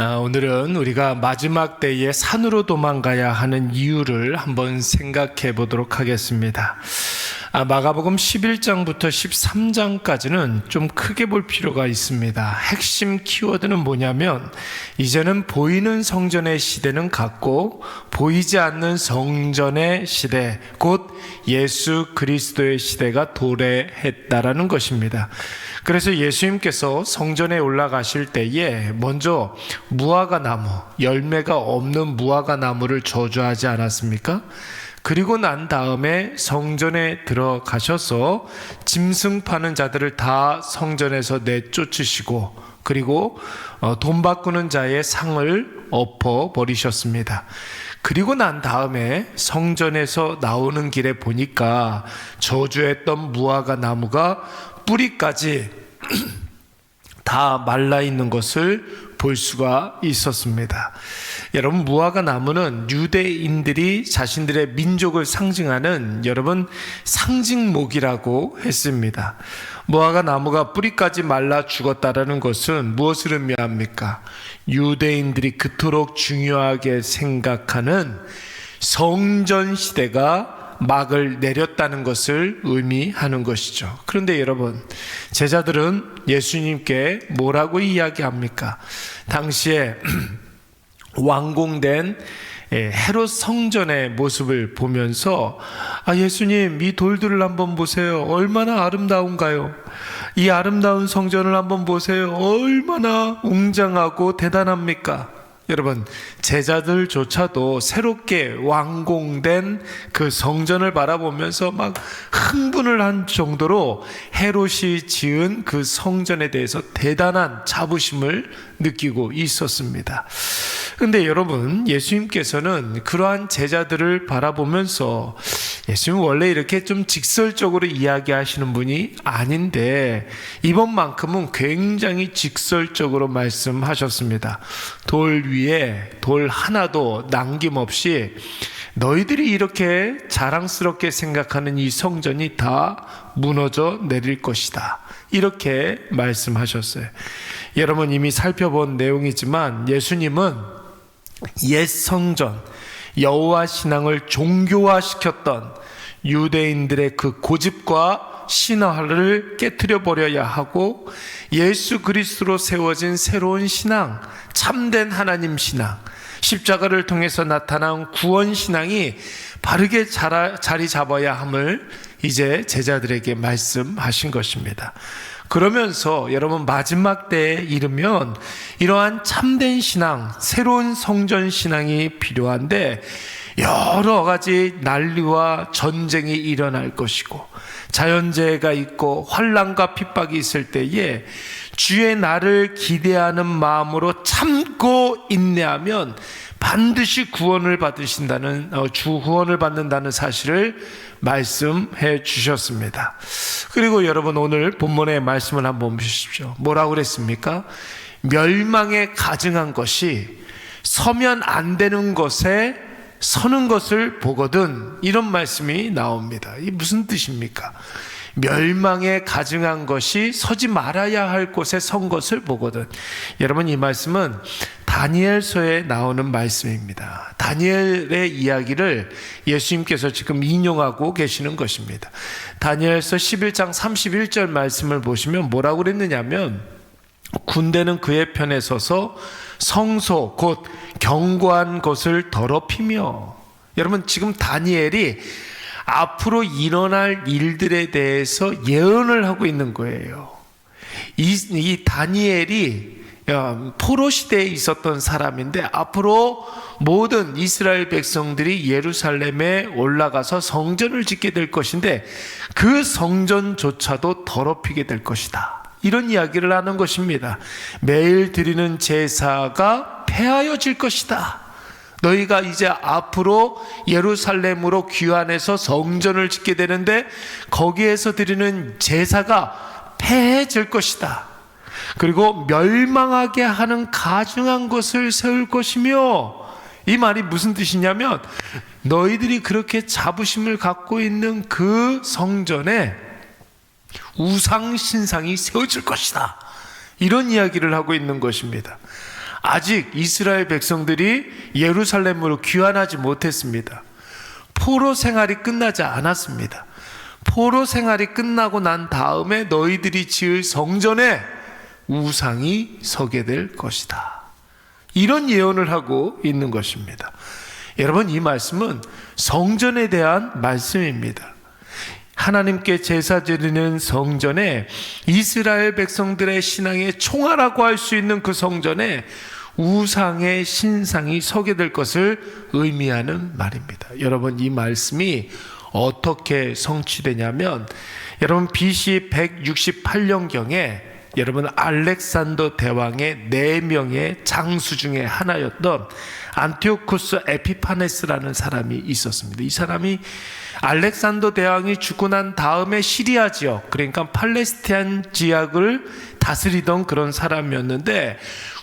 오늘은 우리가 마지막 때에 산으로 도망가야 하는 이유를 한번 생각해 보도록 하겠습니다. 마가복음 11장부터 13장까지는 좀 크게 볼 필요가 있습니다. 핵심 키워드는 뭐냐면, 이제는 보이는 성전의 시대는 갔고 보이지 않는 성전의 시대, 곧 예수 그리스도의 시대가 도래했다라는 것입니다. 그래서 예수님께서 성전에 올라가실 때에 먼저 무화과 나무, 열매가 없는 무화과 나무를 저주하지 않았습니까? 그리고 난 다음에 성전에 들어가셔서 짐승 파는 자들을 다 성전에서 내쫓으시고, 그리고 돈 바꾸는 자의 상을 엎어버리셨습니다. 그리고 난 다음에 성전에서 나오는 길에 보니까 저주했던 무화과 나무가 뿌리까지 다 말라 있는 것을 볼 수가 있었습니다. 여러분, 무화과 나무는 유대인들이 자신들의 민족을 상징하는 상징목이라고 했습니다. 무화과 나무가 뿌리까지 말라 죽었다라는 것은 무엇을 의미합니까? 유대인들이 그토록 중요하게 생각하는 성전 시대가 막을 내렸다는 것을 의미하는 것이죠. 그런데 여러분, 제자들은 예수님께 뭐라고 이야기합니까? 당시에 완공된 헤롯 성전의 모습을 보면서, 예수님, 이 돌들을 한번 보세요. 얼마나 아름다운가요? 이 아름다운 성전을 한번 보세요. 얼마나 웅장하고 대단합니까? 여러분, 제자들조차도 새롭게 완공된 그 성전을 바라보면서 막 흥분을 한 정도로 헤롯이 지은 그 성전에 대해서 대단한 자부심을 느끼고 있었습니다. 근데 여러분, 예수님께서는 그러한 제자들을 바라보면서, 예수님은 원래 이렇게 좀 직설적으로 이야기하시는 분이 아닌데 이번만큼은 굉장히 직설적으로 말씀하셨습니다. 돌 위에 돌 하나도 남김없이 너희들이 이렇게 자랑스럽게 생각하는 이 성전이 다 무너져 내릴 것이다, 이렇게 말씀하셨어요. 여러분, 이미 살펴본 내용이지만 예수님은 옛 성전, 여호와 신앙을 종교화시켰던 유대인들의 그 고집과 신화를 깨트려 버려야 하고, 예수 그리스도로 세워진 새로운 신앙, 참된 하나님 신앙, 십자가를 통해서 나타난 구원 신앙이 바르게 자리 잡아야 함을 이제 제자들에게 말씀하신 것입니다. 그러면서 여러분, 마지막 때에 이르면 이러한 참된 신앙, 새로운 성전 신앙이 필요한데 여러 가지 난리와 전쟁이 일어날 것이고 자연재해가 있고 환난과 핍박이 있을 때에 주의 날을 기대하는 마음으로 참고 인내하면 반드시 구원을 받으신다는, 구원을 받는다는 사실을 말씀해 주셨습니다. 그리고 여러분, 오늘 본문의 말씀을 한번 보십시오. 뭐라고 그랬습니까? 멸망에 가증한 것이 서면 안 되는 것에 서는 것을 보거든, 이런 말씀이 나옵니다. 이게 무슨 뜻입니까? 멸망에 가증한 것이 서지 말아야 할 곳에 선 것을 보거든. 여러분, 이 말씀은 다니엘서에 나오는 말씀입니다. 다니엘의 이야기를 예수님께서 지금 인용하고 계시는 것입니다. 다니엘서 11장 31절 말씀을 보시면 뭐라고 그랬느냐면, 군대는 그의 편에 서서 성소 곧 견고한 것을 더럽히며. 여러분, 지금 다니엘이 앞으로 일어날 일들에 대해서 예언을 하고 있는 거예요. 이 다니엘이 포로 시대에 있었던 사람인데 앞으로 모든 이스라엘 백성들이 예루살렘에 올라가서 성전을 짓게 될 것인데 그 성전조차도 더럽히게 될 것이다, 이런 이야기를 하는 것입니다. 매일 드리는 제사가 폐하여질 것이다. 너희가 이제 앞으로 예루살렘으로 귀환해서 성전을 짓게 되는데 거기에서 드리는 제사가 폐해질 것이다. 그리고 멸망하게 하는 가증한 것을 세울 것이며, 이 말이 무슨 뜻이냐면 너희들이 그렇게 자부심을 갖고 있는 그 성전에 우상 신상이 세워질 것이다, 이런 이야기를 하고 있는 것입니다. 아직 이스라엘 백성들이 예루살렘으로 귀환하지 못했습니다. 포로 생활이 끝나지 않았습니다. 포로 생활이 끝나고 난 다음에 너희들이 지을 성전에 우상이 서게 될 것이다. 이런 예언을 하고 있는 것입니다. 여러분, 이 말씀은 성전에 대한 말씀입니다. 하나님께 제사 드리는 성전에, 이스라엘 백성들의 신앙의 총알이라고 할 수 있는 그 성전에 우상의 신상이 서게 될 것을 의미하는 말입니다. 여러분, 이 말씀이 어떻게 성취되냐면, 여러분 BC 168년경에 여러분 알렉산더 대왕의 4명의 장수 중에 하나였던 안티오쿠스 에피파네스라는 사람이 있었습니다. 이 사람이 알렉산더 대왕이 죽고 난 다음에 시리아 지역, 그러니까 팔레스타인 지역을 다스리던 그런 사람이었는데,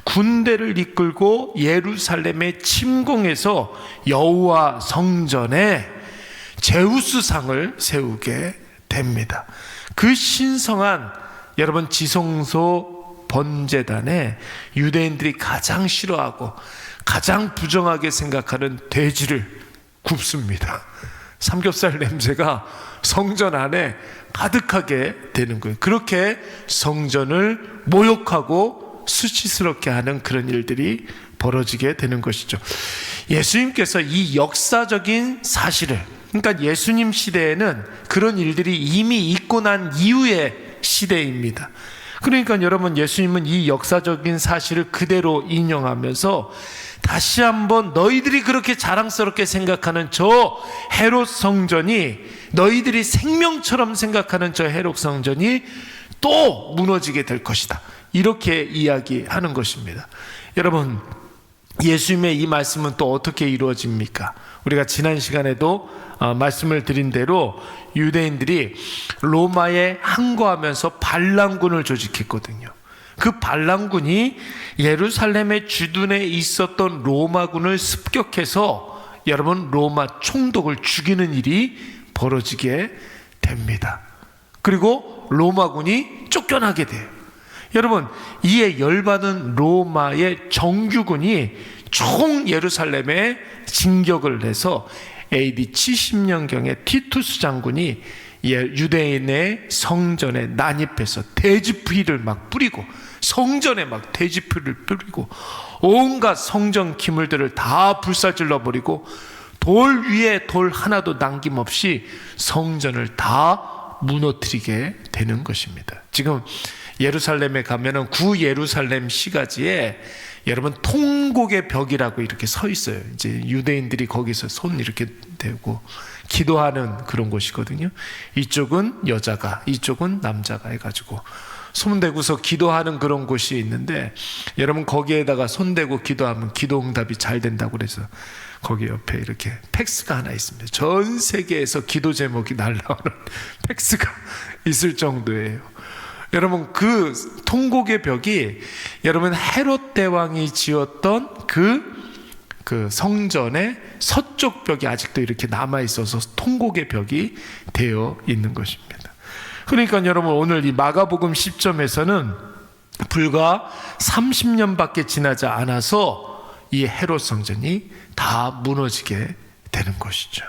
군대를 이끌고 예루살렘에 침공해서 여호와 성전에 제우스상을 세우게 됩니다. 그 신성한 여러분 지성소 번제단에 유대인들이 가장 싫어하고 가장 부정하게 생각하는 돼지를 굽습니다. 삼겹살 냄새가 성전 안에 가득하게 되는 거예요. 그렇게 성전을 모욕하고 수치스럽게 하는 그런 일들이 벌어지게 되는 것이죠. 예수님께서 이 역사적인 사실을, 그러니까 예수님 시대에는 그런 일들이 이미 있고 난 이후의 시대입니다. 그러니까 여러분, 예수님은 이 역사적인 사실을 그대로 인용하면서 다시 한번 너희들이 그렇게 자랑스럽게 생각하는 저 헤롯 성전이, 너희들이 생명처럼 생각하는 저 헤롯 성전이 또 무너지게 될 것이다, 이렇게 이야기하는 것입니다. 여러분, 예수님의 이 말씀은 또 어떻게 이루어집니까? 우리가 지난 시간에도 말씀을 드린 대로 유대인들이 로마에 항거하면서 반란군을 조직했거든요. 그 반란군이 예루살렘의 주둔에 있었던 로마군을 습격해서 여러분 로마 총독을 죽이는 일이 벌어지게 됩니다. 그리고 로마군이 쫓겨나게 돼요. 여러분, 이에 열받은 로마의 정규군이 총 예루살렘에 진격을 해서 AD 70년경에 티투스 장군이 유대인의 성전에 난입해서 돼지피를 막 뿌리고, 성전에 막 돼지피를 뿌리고 온갖 성전 기물들을 다 불사질러 버리고 돌 위에 돌 하나도 남김없이 성전을 다 무너뜨리게 되는 것입니다. 지금 예루살렘에 가면은 구 예루살렘 시가지에 여러분 통곡의 벽이라고 이렇게 서 있어요. 이제 유대인들이 거기서 손 이렇게 대고 기도하는 그런 곳이거든요. 이쪽은 여자가, 이쪽은 남자가 해가지고 손 대고서 기도하는 그런 곳이 있는데, 여러분 거기에다가 손 대고 기도하면 기도 응답이 잘 된다고 그래서 거기 옆에 이렇게 팩스가 하나 있습니다. 전 세계에서 기도 제목이 날라오는 팩스가 있을 정도예요. 여러분, 그 통곡의 벽이 여러분 헤롯 대왕이 지었던 그 성전의 서쪽 벽이 아직도 이렇게 남아 있어서 통곡의 벽이 되어 있는 것입니다. 그러니까 여러분, 오늘 이 마가복음 10점에서는 불과 30년밖에 지나지 않아서 이 헤롯 성전이 다 무너지게 되는 것이죠.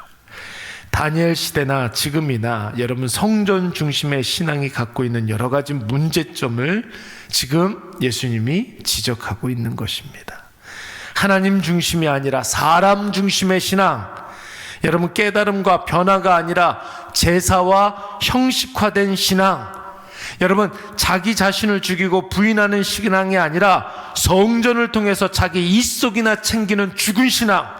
다니엘 시대나 지금이나 여러분 성전 중심의 신앙이 갖고 있는 여러 가지 문제점을 지금 예수님이 지적하고 있는 것입니다. 하나님 중심이 아니라 사람 중심의 신앙, 여러분 깨달음과 변화가 아니라 제사와 형식화된 신앙, 여러분 자기 자신을 죽이고 부인하는 신앙이 아니라 성전을 통해서 자기 입속이나 챙기는 죽은 신앙,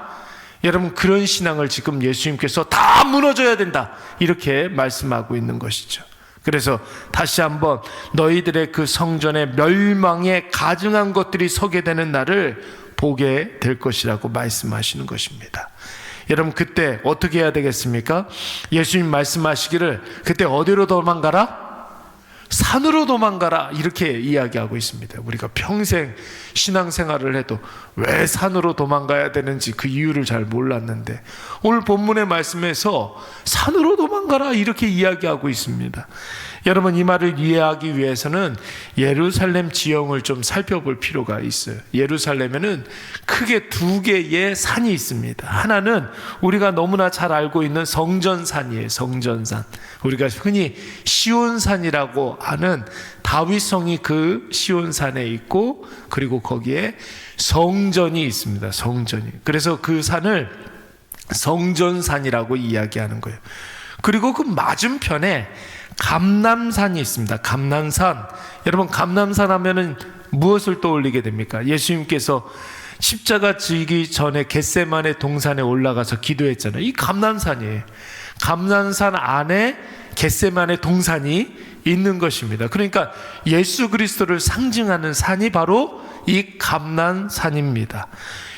여러분 그런 신앙을 지금 예수님께서 다 무너져야 된다, 이렇게 말씀하고 있는 것이죠. 그래서 다시 한번 너희들의 그 성전의 멸망에 가증한 것들이 서게 되는 날을 보게 될 것이라고 말씀하시는 것입니다. 여러분 그때 어떻게 해야 되겠습니까? 예수님 말씀하시기를 그때 어디로 도망가라? 산으로 도망가라, 이렇게 이야기하고 있습니다. 우리가 평생 신앙생활을 해도 왜 산으로 도망가야 되는지 그 이유를 잘 몰랐는데 오늘 본문의 말씀에서 산으로 도망가라 이렇게 이야기하고 있습니다. 여러분, 이 말을 이해하기 위해서는 예루살렘 지형을 좀 살펴볼 필요가 있어요. 예루살렘에는 크게 두 개의 산이 있습니다. 하나는 우리가 너무나 잘 알고 있는 성전산이에요. 성전산. 우리가 흔히 시온산이라고 하는 다윗성이 그 시온산에 있고, 그리고 거기에 성전이 있습니다. 성전이. 그래서 그 산을 성전산이라고 이야기하는 거예요. 그리고 그 맞은편에 감람산이 있습니다. 감람산. 여러분, 감람산 하면은 무엇을 떠올리게 됩니까? 예수님께서 십자가 지기 전에 겟세마네 동산에 올라가서 기도했잖아요. 이 감람산이에요. 감람산 안에 겟세마네 동산이 있는 것입니다. 그러니까 예수 그리스도를 상징하는 산이 바로 이 감람산입니다.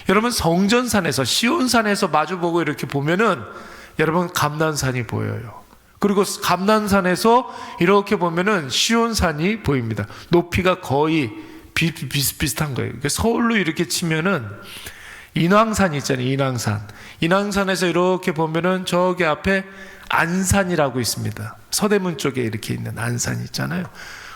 여러분, 성전산에서 시온산에서 마주보고 이렇게 보면은 여러분 감람산이 보여요. 그리고 감람산에서 이렇게 보면은 시온산이 보입니다. 높이가 거의 비슷비슷한 거예요. 서울로 이렇게 치면은 인왕산 있잖아요. 인왕산. 인왕산에서 이렇게 보면은 저기 앞에 안산이라고 있습니다. 서대문 쪽에 이렇게 있는 안산 있잖아요.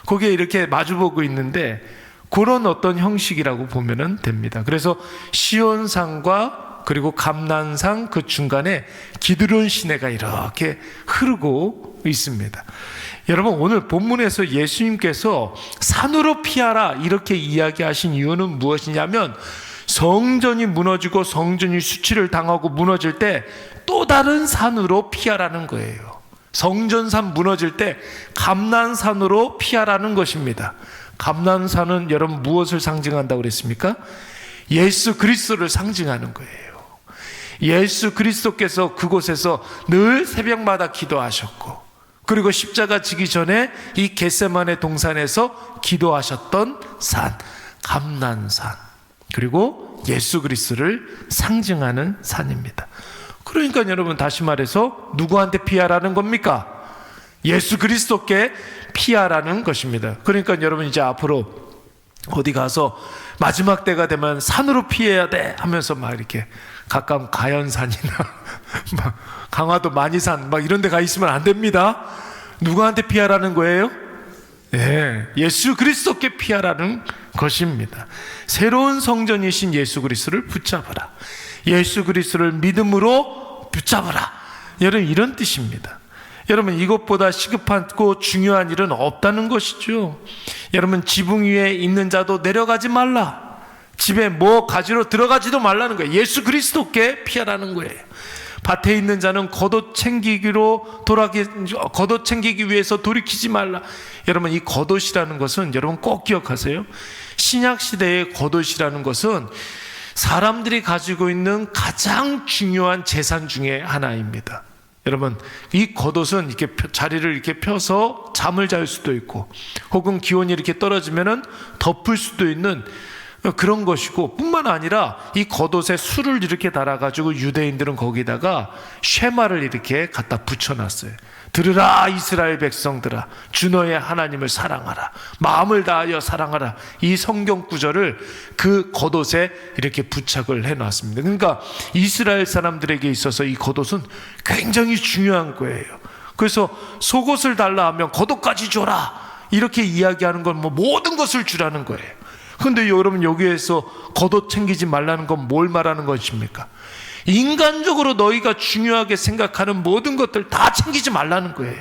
거기에 이렇게 마주보고 있는데 그런 어떤 형식이라고 보면은 됩니다. 그래서 시온산과 그리고 감람산 그 중간에 기드론 시내가 이렇게 흐르고 있습니다. 여러분, 오늘 본문에서 예수님께서 산으로 피하라 이렇게 이야기하신 이유는 무엇이냐면, 성전이 무너지고 성전이 수치를 당하고 무너질 때 또 다른 산으로 피하라는 거예요. 성전산 무너질 때 감람산으로 피하라는 것입니다. 감람산은 여러분 무엇을 상징한다고 그랬습니까? 예수 그리스도를 상징하는 거예요. 예수 그리스도께서 그곳에서 늘 새벽마다 기도하셨고, 그리고 십자가 지기 전에 이 겟세마네 동산에서 기도하셨던 산, 감람산, 그리고 예수 그리스도를 상징하는 산입니다. 그러니까 여러분, 다시 말해서 누구한테 피하라는 겁니까? 예수 그리스도께 피하라는 것입니다. 그러니까 여러분, 이제 앞으로 어디 가서 마지막 때가 되면 산으로 피해야 돼 하면서 막 이렇게 가까운 가연산이나 막 강화도 만이산 막 이런 데 가 있으면 안 됩니다. 누구한테 피하라는 거예요? 예수 그리스도께 피하라는 것입니다. 새로운 성전이신 예수 그리스도를 붙잡으라. 예수 그리스도를 믿음으로 붙잡으라. 여러분, 이런 뜻입니다. 여러분, 이것보다 시급하고 중요한 일은 없다는 것이죠. 여러분, 지붕 위에 있는 자도 내려가지 말라. 집에 뭐 가지러 들어가지도 말라는 거예요. 예수 그리스도께 피하라는 거예요. 밭에 있는 자는 겉옷 챙기기 위해서 돌이키지 말라. 여러분, 이 겉옷이라는 것은 여러분 꼭 기억하세요. 신약 시대의 겉옷이라는 것은 사람들이 가지고 있는 가장 중요한 재산 중에 하나입니다. 여러분, 이 겉옷은 이렇게 자리를 이렇게 펴서 잠을 잘 수도 있고, 혹은 기온이 이렇게 떨어지면은 덮을 수도 있는 그런 것이고, 뿐만 아니라 이 겉옷에 술을 이렇게 달아가지고 유대인들은 거기다가 쉐마를 이렇게 갖다 붙여놨어요. 들으라 이스라엘 백성들아, 주 너의 하나님을 사랑하라, 마음을 다하여 사랑하라. 이 성경 구절을 그 겉옷에 이렇게 부착을 해놨습니다. 그러니까 이스라엘 사람들에게 있어서 이 겉옷은 굉장히 중요한 거예요. 그래서 속옷을 달라 하면 겉옷까지 줘라 이렇게 이야기하는 건 뭐 모든 것을 주라는 거예요. 근데 여러분, 여기에서 겉옷 챙기지 말라는 건 뭘 말하는 것입니까? 인간적으로 너희가 중요하게 생각하는 모든 것들 다 챙기지 말라는 거예요.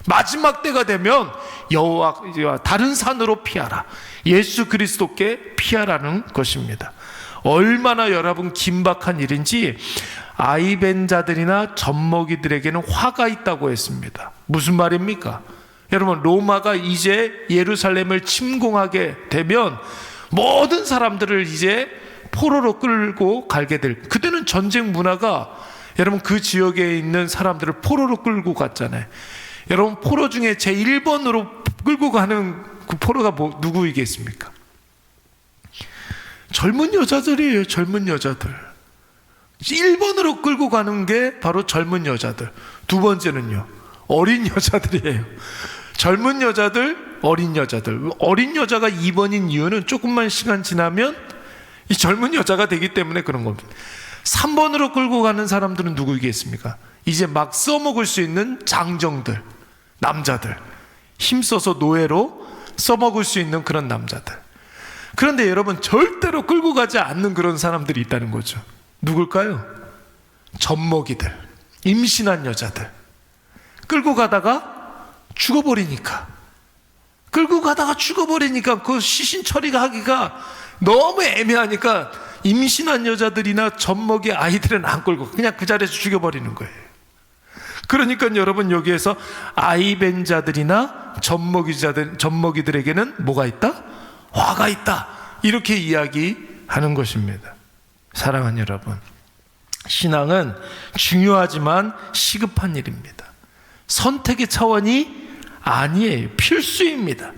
마지막 때가 되면 여호와 다른 산으로 피하라. 예수 그리스도께 피하라는 것입니다. 얼마나 여러분 긴박한 일인지 아이벤자들이나 젖먹이들에게는 화가 있다고 했습니다. 무슨 말입니까? 여러분, 로마가 이제 예루살렘을 침공하게 되면 모든 사람들을 이제 포로로 끌고 가게 될, 그때는 전쟁 문화가 여러분 그 지역에 있는 사람들을 포로로 끌고 갔잖아요. 여러분, 포로 중에 제 1번으로 끌고 가는 그 포로가 누구이겠습니까? 젊은 여자들이에요. 젊은 여자들. 1번으로 끌고 가는 게 바로 젊은 여자들. 두 번째는요, 어린 여자들이에요. 젊은 여자들, 어린 여자들. 어린 여자가 2번인 이유는 조금만 시간 지나면 이 젊은 여자가 되기 때문에 그런 겁니다. 3번으로 끌고 가는 사람들은 누구이겠습니까? 이제 막 써먹을 수 있는 장정들, 남자들. 힘써서 노예로 써먹을 수 있는 그런 남자들. 그런데 여러분, 절대로 끌고 가지 않는 그런 사람들이 있다는 거죠. 누굴까요? 젖먹이들, 임신한 여자들. 끌고 가다가 죽어버리니까 그 시신 처리가 하기가 너무 애매하니까 임신한 여자들이나 젖먹이 아이들은 안 끌고 그냥 그 자리에서 죽여버리는 거예요. 그러니까 여러분, 여기에서 아이벤 자들이나 젖먹이들에게는 뭐가 있다? 화가 있다. 이렇게 이야기하는 것입니다. 사랑하는 여러분, 신앙은 중요하지만 시급한 일입니다. 선택의 차원이 아니에요. 필수입니다.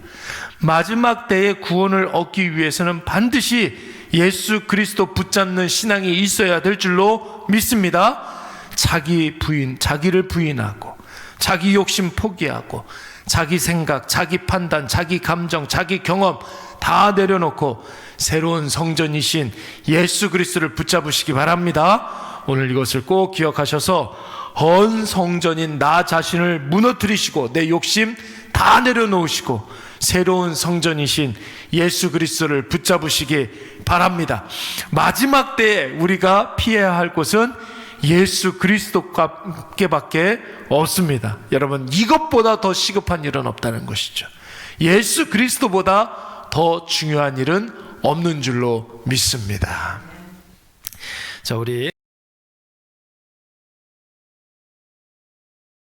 마지막 때의 구원을 얻기 위해서는 반드시 예수 그리스도 붙잡는 신앙이 있어야 될 줄로 믿습니다. 자기를 부인하고 자기 욕심 포기하고 자기 생각, 자기 판단, 자기 감정, 자기 경험 다 내려놓고 새로운 성전이신 예수 그리스도를 붙잡으시기 바랍니다. 오늘 이것을 꼭 기억하셔서 헌 성전인 나 자신을 무너뜨리시고 내 욕심 다 내려놓으시고 새로운 성전이신 예수 그리스도를 붙잡으시기 바랍니다. 마지막 때에 우리가 피해야 할 곳은 예수 그리스도께밖에 없습니다. 여러분, 이것보다 더 시급한 일은 없다는 것이죠. 예수 그리스도보다 더 중요한 일은 없는 줄로 믿습니다. 자, 우리